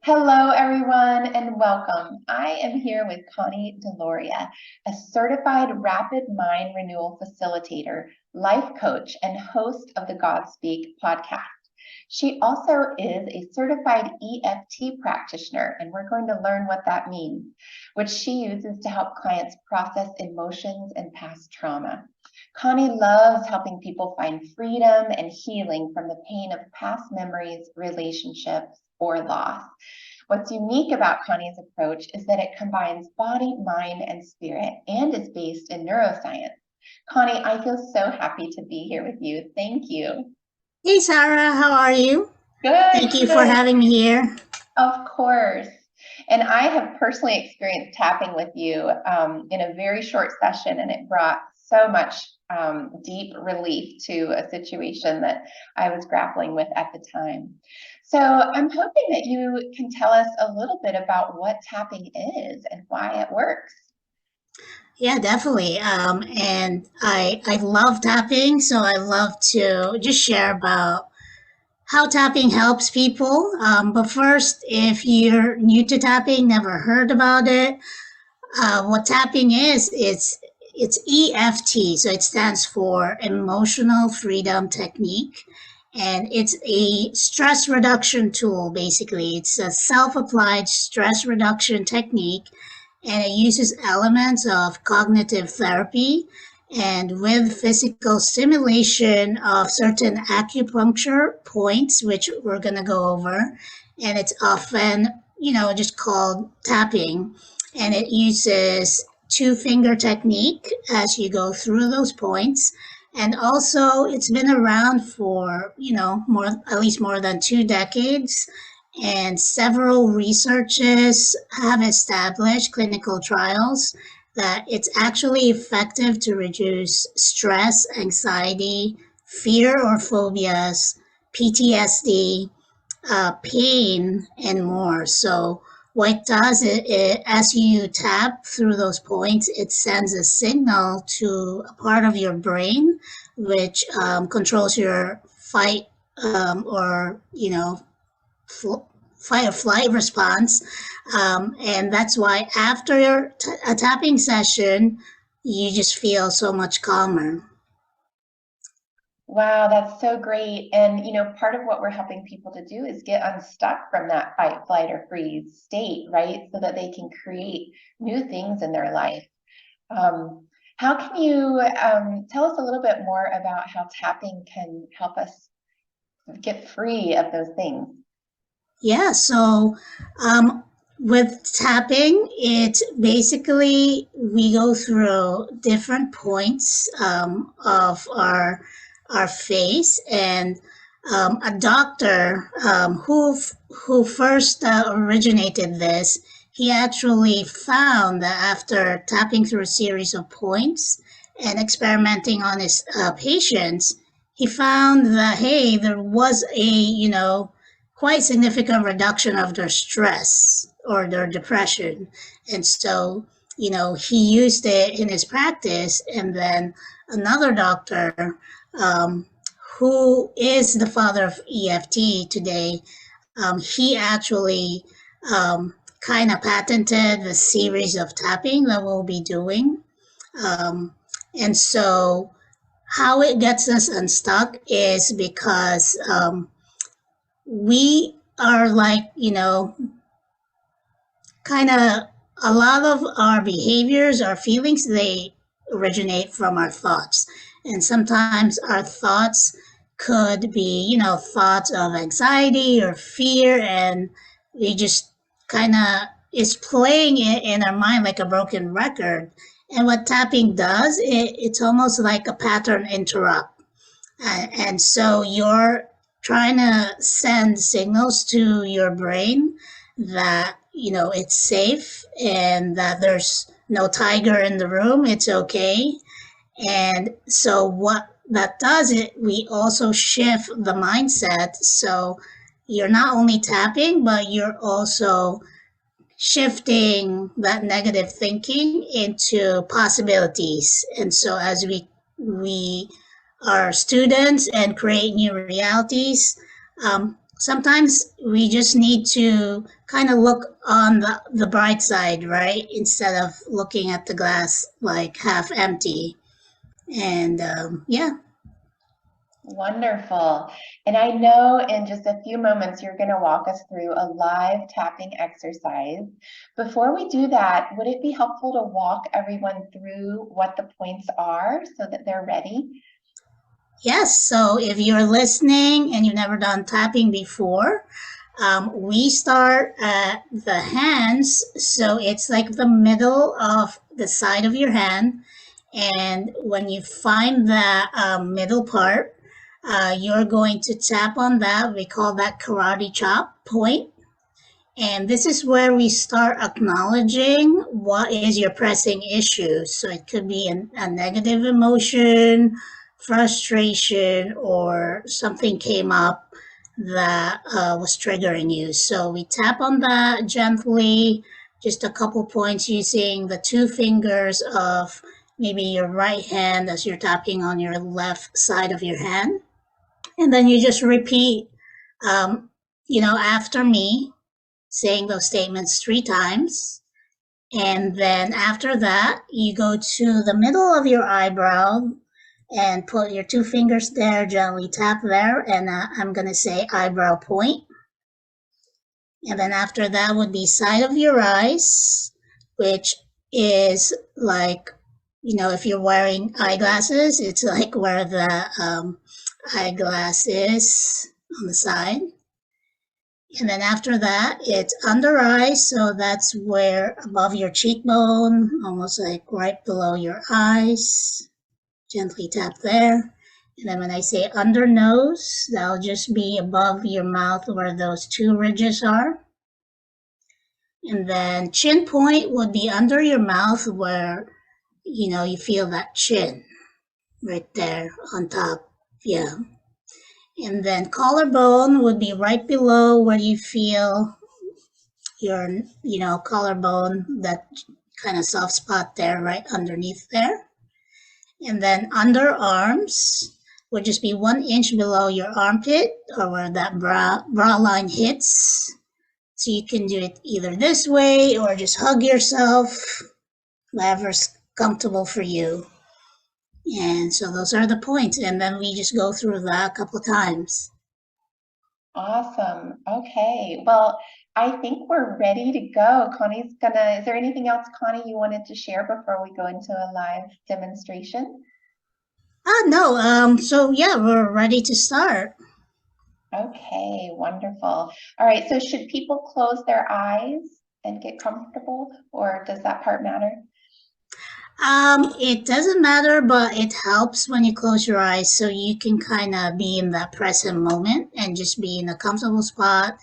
Hello, everyone, and welcome. I am here with Connie Deloria, a certified rapid mind renewal facilitator, life coach, and host of the Godspeak podcast. She also is a certified EFT practitioner, and we're going to learn what that means, which she uses to help clients process emotions and past trauma. Connie loves helping people find freedom and healing from the pain of past memories, relationships, or loss. What's unique about Connie's approach is that it combines body, mind, and spirit and is based in neuroscience. Connie, I feel so happy to be here with you. Thank you. Hey Sarah, how are you? Good, Thank you for good. having me here. Of course. And I have personally experienced tapping with you in a very short session, and it brought so much deep relief to a situation that I was grappling with at the time. So I'm hoping that you can tell us a little bit about what tapping is and why it works. Yeah, definitely. And I love tapping, so I love to just share about how tapping helps people. But first, if you're new to tapping, never heard about it, what tapping is, it's EFT, so it stands for Emotional Freedom Technique. And it's a stress reduction tool, basically. It's a self applied stress reduction technique, and it uses elements of cognitive therapy and with physical stimulation of certain acupuncture points, which we're going to go over. And it's often, just called tapping. And it uses two finger technique as you go through those points. And also, it's been around for, more, at least more than 2 decades. And several researches have established clinical trials that it's actually effective to reduce stress, anxiety, fear or phobias, PTSD, pain, and more. So, what it does as you tap through those points, it sends a signal to a part of your brain which controls your fight or fight or flight response. And that's why after a tapping session, you just feel so much calmer. Wow, that's so great. And, part of what we're helping people to do is get unstuck from that fight, flight, or freeze state, right? So that they can create new things in their life. Um, how can you tell us a little bit more about how tapping can help us get free of those things? Yeah, so um, with tapping, it's basically we go through different points of our face, and a doctor who first originated this, he actually found that after tapping through a series of points and experimenting on his patients, he found that hey, there was a quite significant reduction of their stress or their depression. And so, he used it in his practice. And then another doctor, um, who is the father of EFT today, he actually kind of patented the series of tapping that we'll be doing. Um, and so, how it gets us unstuck is because we are like, kind of a lot of our behaviors, our feelings, they originate from our thoughts. And sometimes our thoughts could be, thoughts of anxiety or fear, and we just kind of is playing it in our mind like a broken record. And what tapping does, it's almost like a pattern interrupt. And so you're trying to send signals to your brain that, it's safe and that there's no tiger in the room, it's okay. And so what that does, it we also shift the mindset. So you're not only tapping, but you're also shifting that negative thinking into possibilities. And so as we are students and create new realities, sometimes we just need to kind of look on the bright side, right? Instead of looking at the glass like half empty. And yeah. Wonderful. And I know in just a few moments you're going to walk us through a live tapping exercise. Before we do that, would it be helpful to walk everyone through what the points are so that they're ready? Yes, so if you're listening and you've never done tapping before, we start at the hands. So it's like the middle of the side of your hand. And when you find that middle part, you're going to tap on that. We call that karate chop point. And this is where we start acknowledging what is your pressing issue. So it could be a negative emotion, frustration, or something came up that was triggering you. So we tap on that gently, just a couple points using the two fingers of maybe your right hand as you're tapping on your left side of your hand. And then you just repeat, um, after me, saying those statements 3 times. And then after that, you go to the middle of your eyebrow and put your two fingers there, gently tap there. And I'm going to say eyebrow point. And then after that would be side of your eyes, which is like, if you're wearing eyeglasses, it's like where the eyeglass is on the side. And then after that, it's under eye. So that's where above your cheekbone, almost like right below your eyes. Gently tap there. And then when I say under nose, that'll just be above your mouth where those two ridges are. And then chin point would be under your mouth where, you feel that chin right there on top. Yeah. And then collarbone would be right below where you feel your, collarbone, that kind of soft spot there, right underneath there. And then underarms would just be 1 inch below your armpit or where that bra line hits. So you can do it either this way or just hug yourself, whatever's comfortable for you. And so those are the points. And then we just go through that a couple times. Awesome. Okay. Well, I think we're ready to go. Is there anything else, Connie, you wanted to share before we go into a live demonstration? No. So yeah, we're ready to start. Okay, wonderful. All right, so should people close their eyes and get comfortable, or does that part matter? It doesn't matter, but it helps when you close your eyes so you can kind of be in that present moment and just be in a comfortable spot.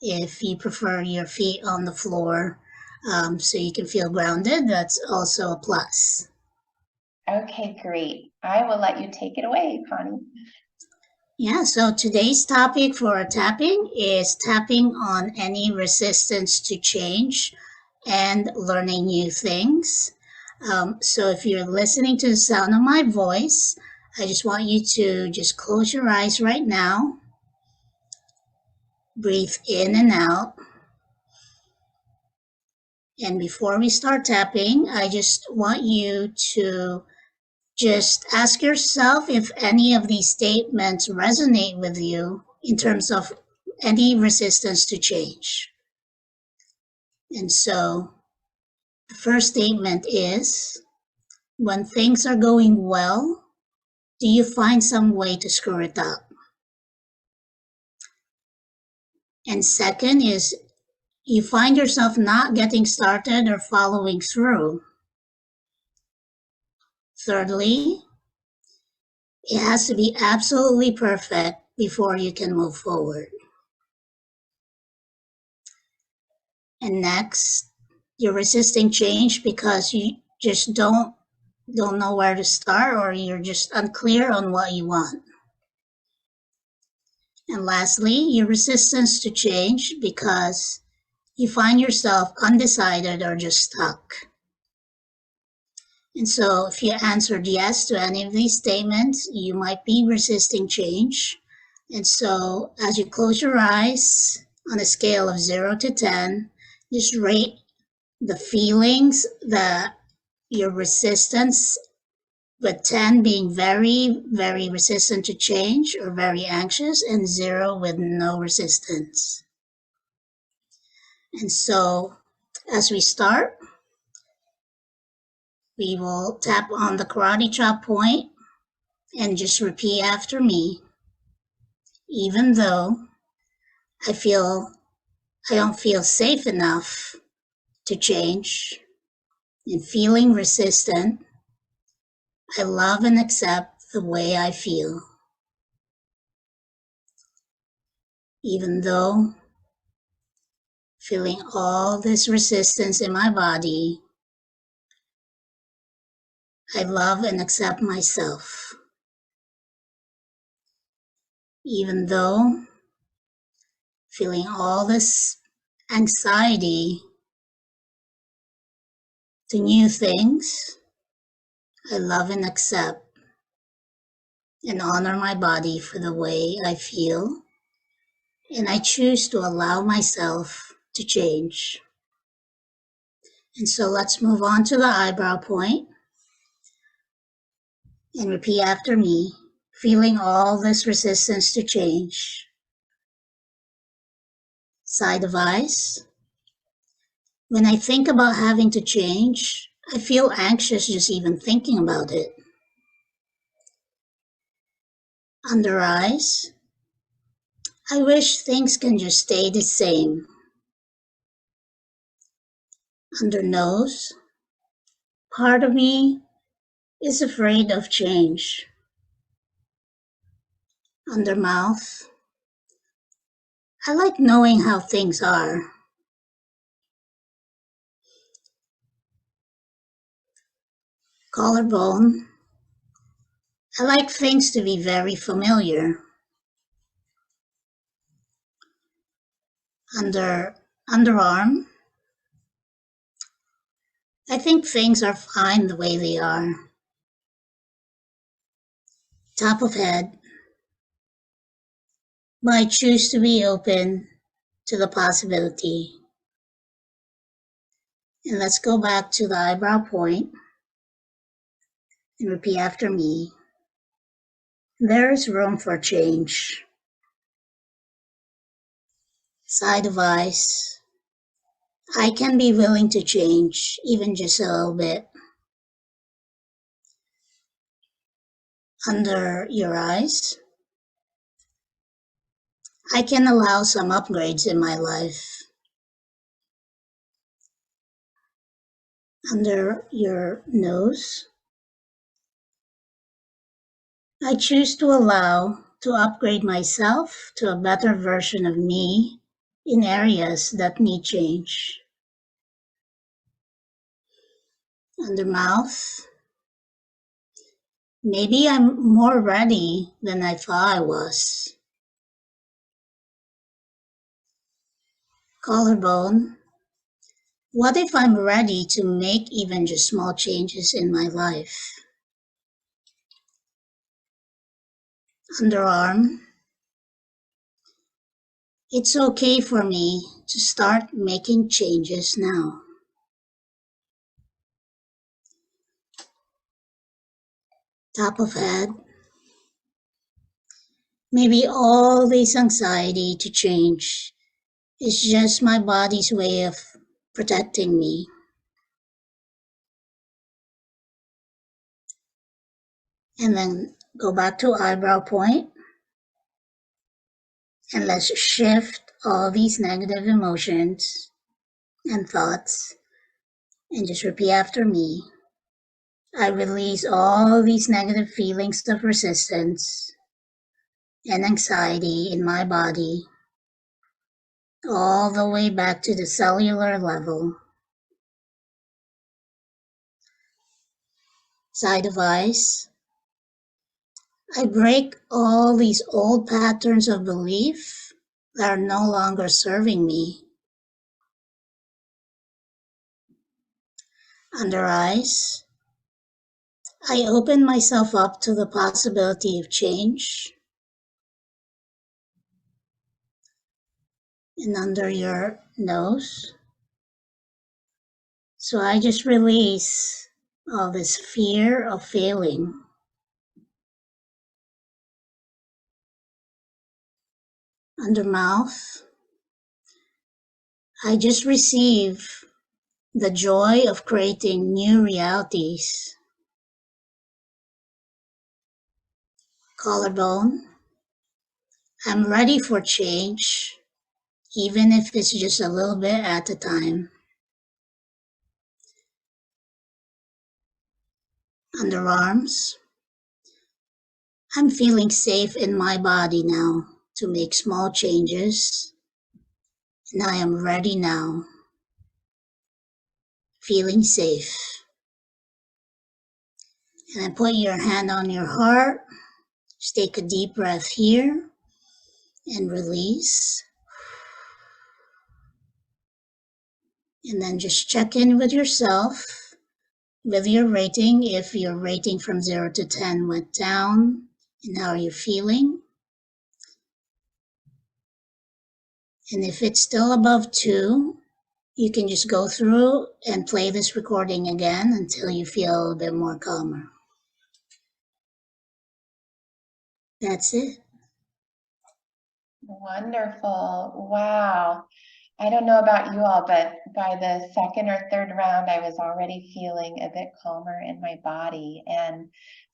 If you prefer your feet on the floor, so you can feel grounded, that's also a plus. Okay, great. I will let you take it away, Connie. Yeah, so today's topic for tapping is tapping on any resistance to change and learning new things. So if you're listening to the sound of my voice, I just want you to just close your eyes right now, breathe in and out. And before we start tapping, I just want you to just ask yourself if any of these statements resonate with you in terms of any resistance to change. And so the first statement is, when things are going well, do you find some way to screw it up? And second is, you find yourself not getting started or following through. Thirdly, it has to be absolutely perfect before you can move forward. And next, you're resisting change because you just don't know where to start, or you're just unclear on what you want. And lastly, your resistance to change because you find yourself undecided or just stuck. And so if you answered yes to any of these statements, you might be resisting change. And so as you close your eyes on a scale of 0 to 10, just rate the feelings, your resistance, with 10 being very, very resistant to change or very anxious, and 0 with no resistance. And so as we start, we will tap on the karate chop point and just repeat after me. Even though I feel I don't feel safe enough to change and feeling resistant, I love and accept the way I feel. Even though feeling all this resistance in my body, I love and accept myself. Even though feeling all this anxiety to new things, I love and accept and honor my body for the way I feel, and I choose to allow myself to change. And so let's move on to the eyebrow point and repeat after me, feeling all this resistance to change. Side of eyes. When I think about having to change, I feel anxious just even thinking about it. Under eyes. I wish things can just stay the same. Under nose. Part of me is afraid of change. Under mouth. I like knowing how things are. Collarbone. I like things to be very familiar. Underarm. I think things are fine the way they are. Top of head. But I choose to be open to the possibility. And let's go back to the eyebrow point and repeat after me. There is room for change. Side of eyes. I can be willing to change, even just a little bit. Under your eyes. I can allow some upgrades in my life. Under your nose. I choose to allow to upgrade myself to a better version of me in areas that need change. Under mouth. Maybe I'm more ready than I thought I was. Collarbone. What if I'm ready to make even just small changes in my life? Underarm. It's okay for me to start making changes now. Top of head. Maybe all this anxiety to change is just my body's way of protecting me. And then go back to eyebrow point. And let's shift all these negative emotions and thoughts and just repeat after me. I release all these negative feelings of resistance and anxiety in my body, all the way back to the cellular level. Side of eyes. I break all these old patterns of belief that are no longer serving me. Under eyes. I open myself up to the possibility of change. and under your nose. So I just release all this fear of failing. Under mouth, I just receive the joy of creating new realities. Collarbone, I'm ready for change, even if it's just a little bit at a time. Underarms, I'm feeling safe in my body now to make small changes, and I am ready now, feeling safe. And then put your hand on your heart, just take a deep breath here and release. And then just check in with yourself with your rating. If your rating from 0 to 10 went down, and how are you feeling? And if it's still above 2, you can just go through and play this recording again until you feel a bit more calmer. That's it. Wonderful. Wow. I don't know about you all, but by the second or third round, I was already feeling a bit calmer in my body. And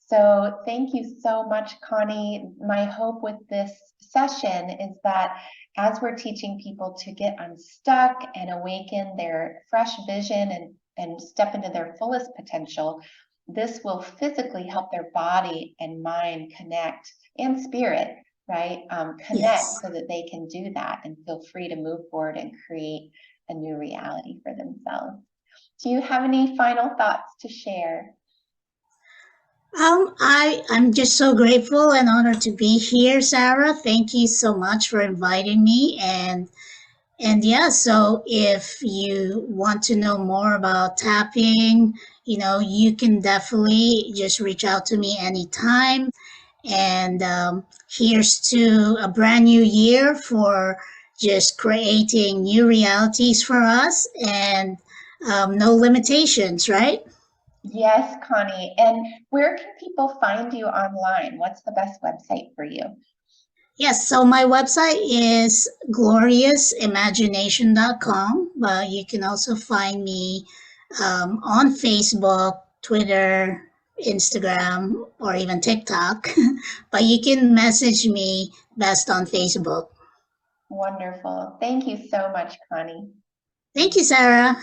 so thank you so much, Connie. My hope with this session is that as we're teaching people to get unstuck and awaken their fresh vision and step into their fullest potential, this will physically help their body and mind connect, and spirit, right? Connect Yes. so that they can do that and feel free to move forward and create a new reality for themselves. Do you have any final thoughts to share? I'm just so grateful and honored to be here, Sarah. Thank you so much for inviting me. And yeah, so if you want to know more about tapping, you can definitely just reach out to me anytime. And here's to a brand new year for just creating new realities for us and no limitations, right? Yes, Connie. And where can people find you online? What's the best website for you? Yes, so my website is gloriousimagination.com, but you can also find me on Facebook, Twitter, Instagram, or even TikTok. But you can message me best on Facebook. Wonderful. Thank you so much, Connie. Thank you, Sarah.